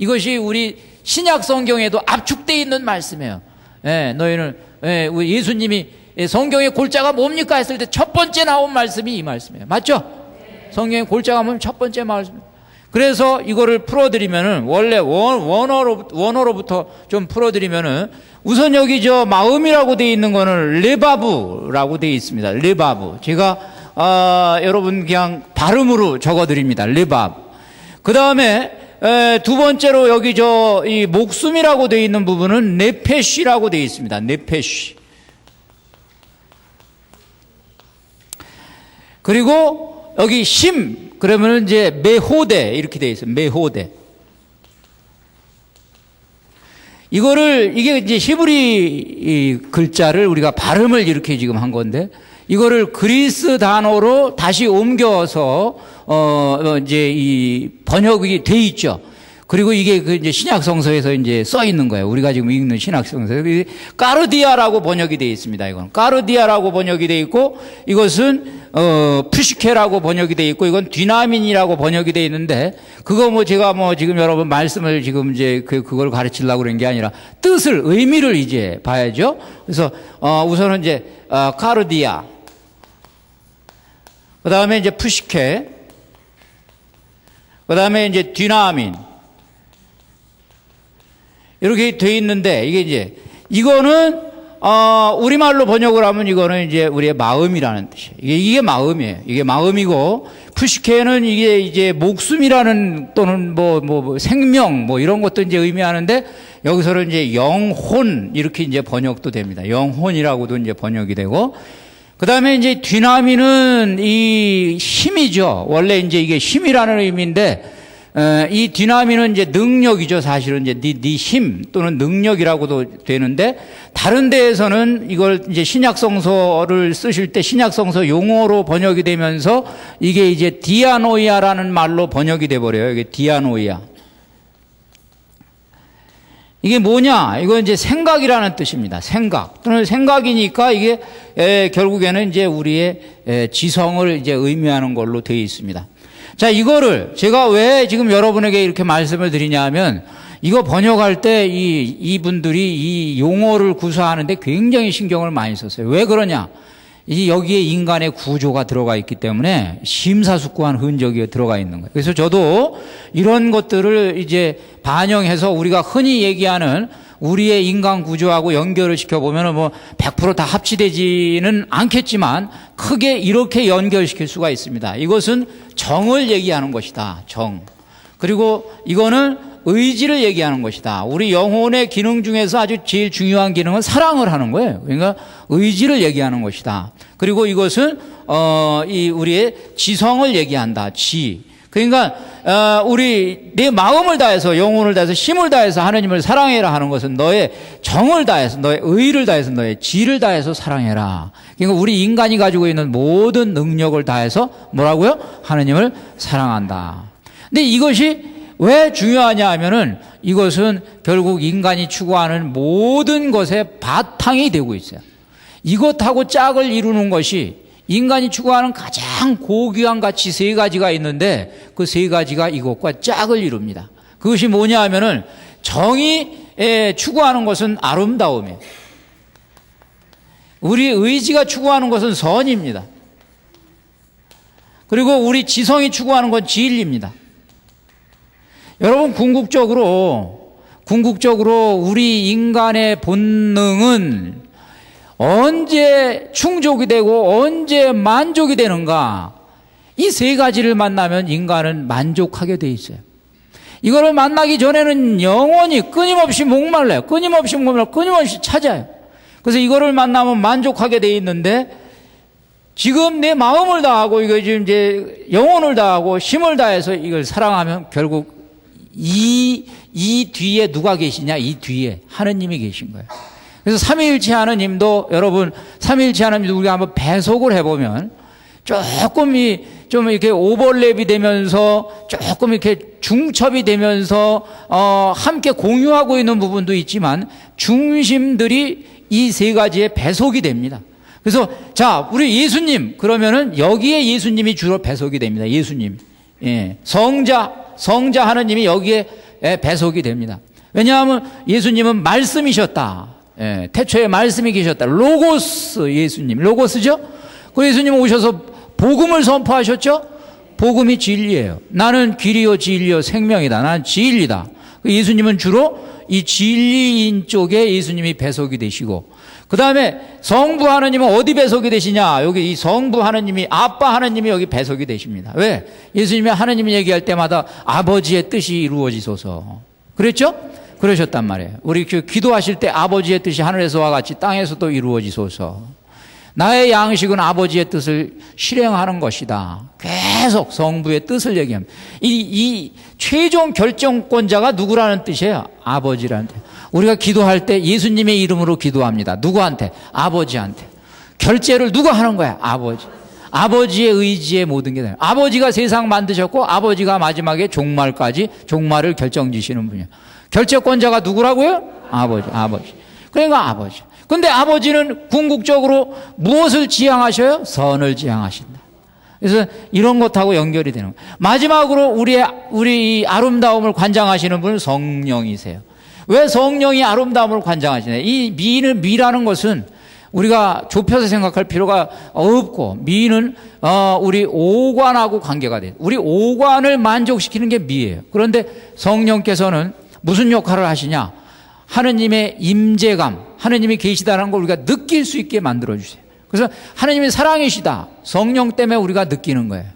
[SPEAKER 1] 이것이 우리 신약 성경에도 압축되어 있는 말씀이에요. 너희는, 우리 예수님이 성경의 골자가 뭡니까 했을 때 첫 번째 나온 말씀이 이 말씀이에요. 맞죠? 성경의 골자가 뭐면 첫 번째 말씀. 그래서 이거를 풀어드리면은, 원래 원어로부터 좀 풀어드리면은, 우선 여기 저 마음이라고 되어 있는 거는 레바브라고 되어 있습니다. 레바브. 제가, 여러분 그냥 발음으로 적어드립니다. 레바브. 그 다음에, 두 번째로 여기 이 목숨이라고 되어 있는 부분은 네페쉬라고 되어 있습니다. 네페쉬. 그리고 여기 힘, 그러면 이제 메호데 이렇게 되어 있어요. 메호데. 이게 이제 히브리 글자를 우리가 발음을 이렇게 지금 한 건데, 이거를 그리스 단어로 다시 옮겨서 이제 이 번역이 돼 있죠. 그리고 이게 그 이제 신약 성서에서 이제 써 있는 거예요. 우리가 지금 읽는 신약 성서에 까르디아라고 번역이 돼 있습니다. 이건 까르디아라고 번역이 돼 있고, 이것은 푸시케라고 번역이 돼 있고, 이건 디나민이라고 번역이 돼 있는데, 그거 뭐 제가 뭐 지금 여러분 말씀을 지금 이제 그걸 가르치려고 그런 게 아니라 뜻을, 의미를 이제 봐야죠. 그래서 우선은 이제 까르디아, 그 다음에 이제 푸시케, 그 다음에 이제 디나민, 이렇게 돼 있는데, 이게 이제, 이거는, 우리말로 번역을 하면 이거는 이제 우리의 마음이라는 뜻이에요. 이게 마음이에요. 이게 마음이고, 푸시케는 이게 이제 목숨이라는 또는 생명 이런 것도 이제 의미하는데, 여기서는 이제 영혼, 이렇게 이제 번역도 됩니다. 영혼이라고도 이제 번역이 되고, 그 다음에 이제 디나미는 이 힘이죠. 원래 이제 이게 힘이라는 의미인데, 이 디나미는 이제 능력이죠. 사실은 이제 네 힘 또는 능력이라고도 되는데, 다른 데에서는 이걸 이제 신약성서를 쓰실 때 신약성서 용어로 번역이 되면서 이게 이제 디아노이아라는 말로 번역이 돼 버려요. 이게 디아노이아. 이게 뭐냐? 이건 이제 생각이라는 뜻입니다. 생각. 그러면 생각이니까 이게 결국에는 이제 우리의 지성을 이제 의미하는 걸로 되어 있습니다. 자, 이거를 제가 왜 지금 여러분에게 이렇게 말씀을 드리냐면, 이거 번역할 때 이분들이 이 용어를 구사하는데 굉장히 신경을 많이 썼어요. 왜 그러냐? 여기에 인간의 구조가 들어가 있기 때문에 심사숙고한 흔적이 들어가 있는 거예요. 그래서 저도 이런 것들을 이제 반영해서 우리가 흔히 얘기하는 우리의 인간 구조하고 연결을 시켜보면 100% 다 합치되지는 않겠지만 크게 이렇게 연결시킬 수가 있습니다. 이것은 정을 얘기하는 것이다. 정. 그리고 이거는 의지를 얘기하는 것이다. 우리 영혼의 기능 중에서 아주 제일 중요한 기능은 사랑을 하는 거예요. 그러니까 의지를 얘기하는 것이다. 그리고 이것은 우리의 지성을 얘기한다. 지. 그러니까 우리 내 마음을 다해서, 영혼을 다해서, 힘을 다해서 하느님을 사랑해라 하는 것은 너의 정을 다해서, 너의 의를 다해서, 너의 지를 다해서 사랑해라. 그러니까 우리 인간이 가지고 있는 모든 능력을 다해서 뭐라고요? 하느님을 사랑한다. 근데 이것이 왜 중요하냐 하면은, 이것은 결국 인간이 추구하는 모든 것의 바탕이 되고 있어요. 이것하고 짝을 이루는 것이, 인간이 추구하는 가장 고귀한 가치 세 가지가 있는데, 그 세 가지가 이것과 짝을 이룹니다. 그것이 뭐냐 하면은, 정이 추구하는 것은 아름다움이에요. 우리 의지가 추구하는 것은 선입니다. 그리고 우리 지성이 추구하는 건 진리입니다. 여러분, 궁극적으로 궁극적으로 우리 인간의 본능은 언제 충족이 되고 언제 만족이 되는가? 이 세 가지를 만나면 인간은 만족하게 돼 있어요. 이거를 만나기 전에는 영원히 끊임없이 목말라요. 끊임없이 찾아요. 그래서 이거를 만나면 만족하게 돼 있는데 지금 내 마음을 다하고 이거 지금 이제 영혼을 다하고 힘을 다해서 이걸 사랑하면 결국 이 뒤에 누가 계시냐? 이 뒤에 하느님이 계신 거예요. 그래서 삼위일체 하느님도 여러분 삼위일체 하느님도 우리가 한번 배속을 해보면 조금 좀 이렇게 오버랩이 되면서 조금 이렇게 중첩이 되면서 함께 공유하고 있는 부분도 있지만 중심들이 이 세 가지의 배속이 됩니다. 그래서 자 우리 예수님 그러면은 여기에 예수님이 주로 배속이 됩니다. 예수님, 성자 하느님이 여기에 배속이 됩니다. 왜냐하면 예수님은 말씀이셨다. 태초에 말씀이 계셨다. 로고스 예수님, 로고스죠? 그 예수님 오셔서 복음을 선포하셨죠? 복음이 진리예요. 나는 길이요 진리요 생명이다. 나는 진리다. 예수님은 주로 이 진리인 쪽에 예수님이 배속이 되시고 그 다음에 성부 하느님은 어디 배속이 되시냐? 여기 이 성부 하느님이 아빠 하느님이 여기 배속이 되십니다. 왜? 예수님이 하느님 얘기할 때마다 아버지의 뜻이 이루어지소서 그랬죠? 그러셨단 말이에요. 우리 기도하실 때 아버지의 뜻이 하늘에서와 같이 땅에서도 이루어지소서. 나의 양식은 아버지의 뜻을 실행하는 것이다. 계속 성부의 뜻을 얘기합니다. 이 최종 결정권자가 누구라는 뜻이에요? 아버지라는 뜻. 우리가 기도할 때 예수님의 이름으로 기도합니다. 누구한테? 아버지한테. 결제를 누가 하는 거야? 아버지. 아버지의 의지에 모든 게 돼요. 아버지가 세상 만드셨고 아버지가 마지막에 종말을 결정지시는 분이에요. 결재권자가 누구라고요? 아버지. 그러니까 아버지. 근데 아버지는 궁극적으로 무엇을 지향하셔요? 선을 지향하신다. 그래서 이런 것하고 연결이 되는 거예요. 마지막으로 우리 이 아름다움을 관장하시는 분은 성령이세요. 왜 성령이 아름다움을 관장하시냐? 이 미라는 것은 우리가 좁혀서 생각할 필요가 없고 미는 우리 오관하고 관계가 돼요. 우리 오관을 만족시키는 게 미예요. 그런데 성령께서는 무슨 역할을 하시냐? 하느님의 임재감, 하느님이 계시다는 걸 우리가 느낄 수 있게 만들어주세요. 그래서 하느님이 사랑이시다. 성령 때문에 우리가 느끼는 거예요.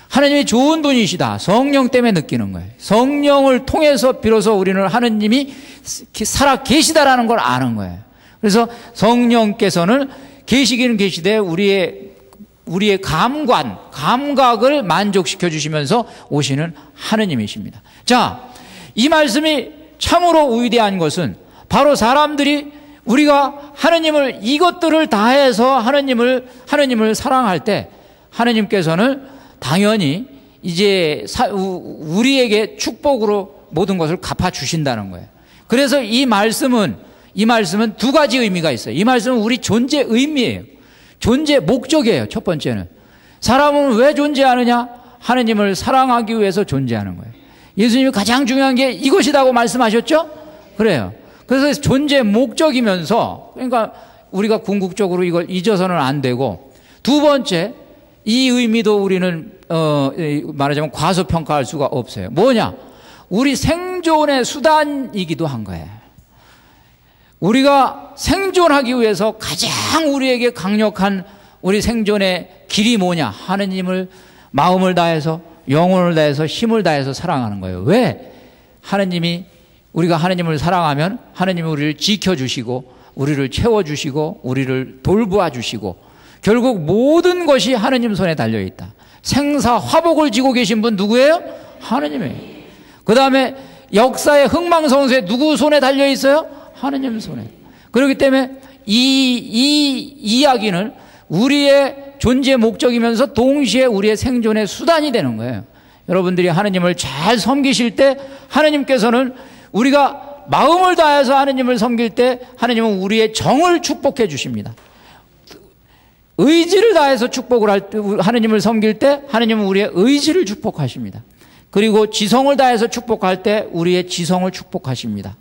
[SPEAKER 1] 하느님이 좋은 분이시다. 성령 때문에 느끼는 거예요. 성령을 통해서 비로소 우리는 하느님이 살아 계시다라는 걸 아는 거예요. 그래서 성령께서는 계시기는 계시되 우리의 감각을 만족시켜 주시면서 오시는 하느님이십니다. 자, 이 말씀이 참으로 위대한 것은 바로 사람들이 우리가 하느님을 이것들을 다해서 하느님을 사랑할 때 하느님께서는 당연히 이제 우리에게 축복으로 모든 것을 갚아 주신다는 거예요. 그래서 이 말씀은 두 가지 의미가 있어요. 이 말씀은 우리 존재 의미예요. 존재 목적이에요. 첫 번째는 사람은 왜 존재하느냐? 하느님을 사랑하기 위해서 존재하는 거예요. 예수님이 가장 중요한 게 이것이라고 말씀하셨죠? 그래요. 그래서 존재 목적이면서 그러니까 우리가 궁극적으로 이걸 잊어서는 안 되고 두 번째 이 의미도 우리는 말하자면 과소평가할 수가 없어요. 뭐냐? 우리 생존의 수단이기도 한 거예요. 우리가 생존하기 위해서 가장 우리에게 강력한 우리 생존의 길이 뭐냐? 하느님을 마음을 다해서 영혼을 다해서 힘을 다해서 사랑하는 거예요. 왜? 우리가 하느님을 사랑하면 하느님이 우리를 지켜주시고 우리를 채워주시고 우리를 돌보아 주시고 결국 모든 것이 하느님 손에 달려있다. 생사화복을 지고 계신 분 누구예요? 하느님이에요. 그 다음에 역사의 흥망성쇠 누구 손에 달려있어요? 하느님 손에. 그렇기 때문에 이 이야기는 우리의 존재 목적이면서 동시에 우리의 생존의 수단이 되는 거예요. 여러분들이 하느님을 잘 섬기실 때 하느님께서는 우리가 마음을 다해서 하느님을 섬길 때 하느님은 우리의 정을 축복해 주십니다. 의지를 다해서 축복을 할 때 하느님을 섬길 때 하느님은 우리의 의지를 축복하십니다. 그리고 지성을 다해서 축복할 때 우리의 지성을 축복하십니다.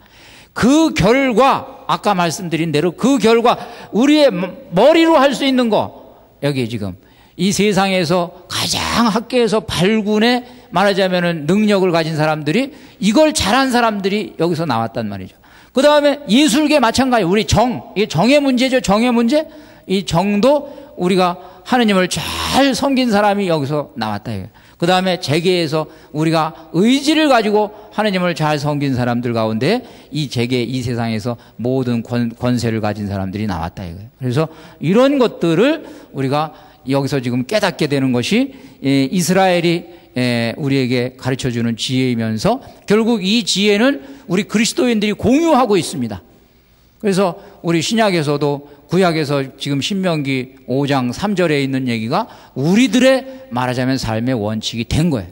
[SPEAKER 1] 그 결과 아까 말씀드린 대로 그 결과 우리의 머리로 할 수 있는 거 여기 지금 이 세상에서 가장 학계에서 발군의 말하자면은 능력을 가진 사람들이, 이걸 잘한 사람들이 여기서 나왔단 말이죠. 그 다음에 예술계 마찬가지. 우리 이게 정의 문제죠. 정의 문제. 이 정도 우리가 하느님을 잘 섬긴 사람이 여기서 나왔다. 그 다음에 재계에서 우리가 의지를 가지고 하느님을 잘 섬긴 사람들 가운데 이 재계, 이 세상에서 모든 권세를 가진 사람들이 나왔다. 그래서 이런 것들을 우리가 여기서 지금 깨닫게 되는 것이 이스라엘이 우리에게 가르쳐주는 지혜이면서 결국 이 지혜는 우리 그리스도인들이 공유하고 있습니다. 그래서 우리 신약에서도, 구약에서 지금 신명기 5장 3절에 있는 얘기가 우리들의 말하자면 삶의 원칙이 된 거예요.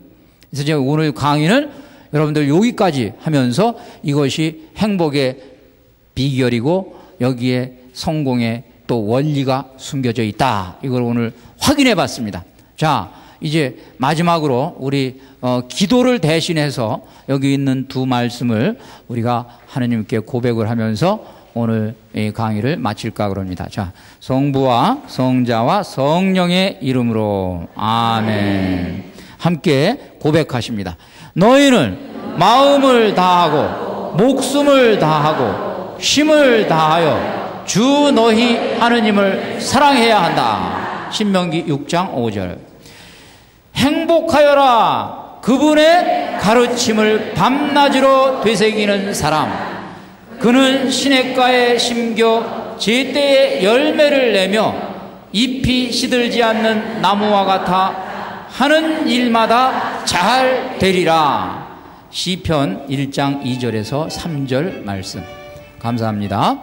[SPEAKER 1] 그래서 제가 오늘 강의는 여러분들 여기까지 하면서 이것이 행복의 비결이고 여기에 성공의 또 원리가 숨겨져 있다, 이걸 오늘 확인해 봤습니다. 자, 이제 마지막으로 우리 기도를 대신해서 여기 있는 두 말씀을 우리가 하느님께 고백을 하면서 오늘 이 강의를 마칠까 그럽니다. 자, 성부와 성자와 성령의 이름으로 아멘. 함께 고백하십니다. 너희는 마음을 다하고 목숨을 다하고 힘을 다하여 주 너희 하느님을 사랑해야 한다. 신명기 6장 5절. 행복하여라. 그분의 가르침을 밤낮으로 되새기는 사람. 그는 시냇가에 심겨 제때에 열매를 내며 잎이 시들지 않는 나무와 같아 하는 일마다 잘 되리라. 시편 1장 2절에서 3절 말씀. 감사합니다.